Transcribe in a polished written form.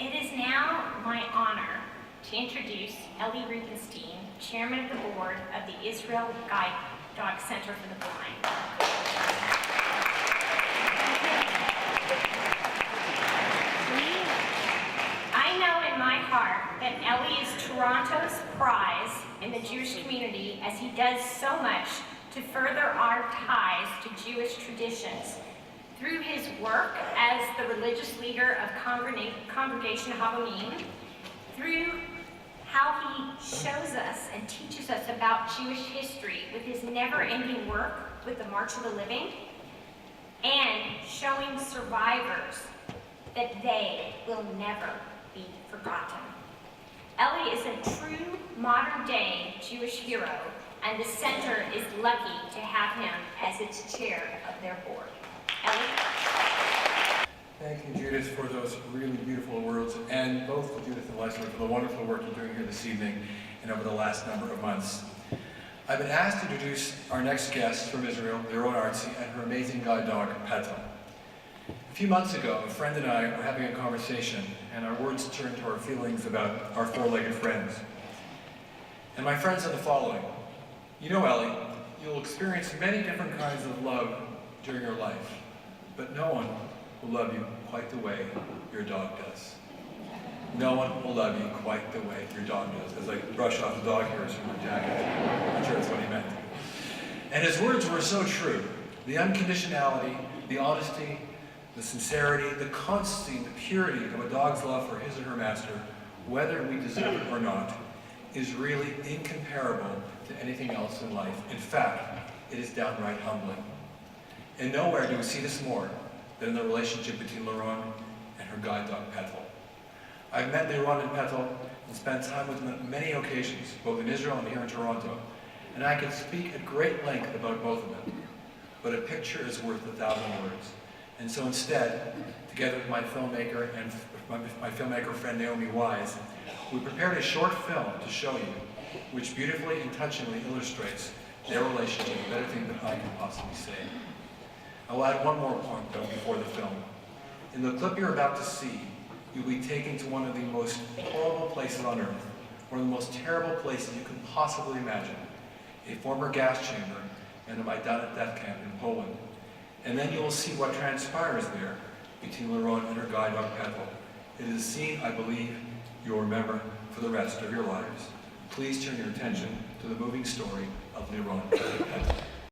It is now my honor to introduce Ellie Rubenstein, Chairman of the Board of the Israel Guide Dog Center for the Blind. I know in my heart that Ellie is Toronto's prize in the Jewish community, as he does so much to further our ties to Jewish traditions through his work as the religious leader of Congregation Havamim, through how he shows us and teaches us about Jewish history with his never-ending work with the March of the Living, and showing survivors that they will never be forgotten. Ellie is a true modern-day Jewish hero, and the center is lucky to have him as its chair of their board. Ellie? Thank you, Judith, for those really beautiful words, and both to Judith and Leslie for the wonderful work you're doing here this evening and over the last number of months. I've been asked to introduce our next guest from Israel, Liron and her amazing guide dog, Petel. A few months ago, a friend and I were having a conversation, and our words turned to our feelings about our four-legged friends. And my friend said the following: "You know, Ellie, you'll experience many different kinds of love during your life, but no one will love you quite the way your dog does. No one will love you quite the way your dog does." As I brush off the dog hairs from my jacket. I'm not sure that's what he meant. And his words were so true. The unconditionality, the honesty, the sincerity, the constancy, the purity of a dog's love for his or her master, whether we deserve it or not, is really incomparable to anything else in life. In fact, it is downright humbling. And nowhere do we see this more than in the relationship between Liron and her guide dog, Petel. I've met Liron and Petel and spent time with them on many occasions, both in Israel and here in Toronto, and I could speak at great length about both of them. But a picture is worth 1,000 words. And so instead, together with my filmmaker and my filmmaker friend Naomi Wise, we prepared a short film to show you, which beautifully and touchingly illustrates their relationship better than I can possibly say. I will add one more point, though, before the film. In the clip you're about to see, you'll be taken to one of the most horrible places on earth, one of the most terrible places you can possibly imagine, a former gas chamber and a Majdanek death camp in Poland. And then you will see what transpires there between Liron and her guide dog, Petel. It is a scene I believe you'll remember for the rest of your lives. Please turn your attention to the moving story of Liron and Petel.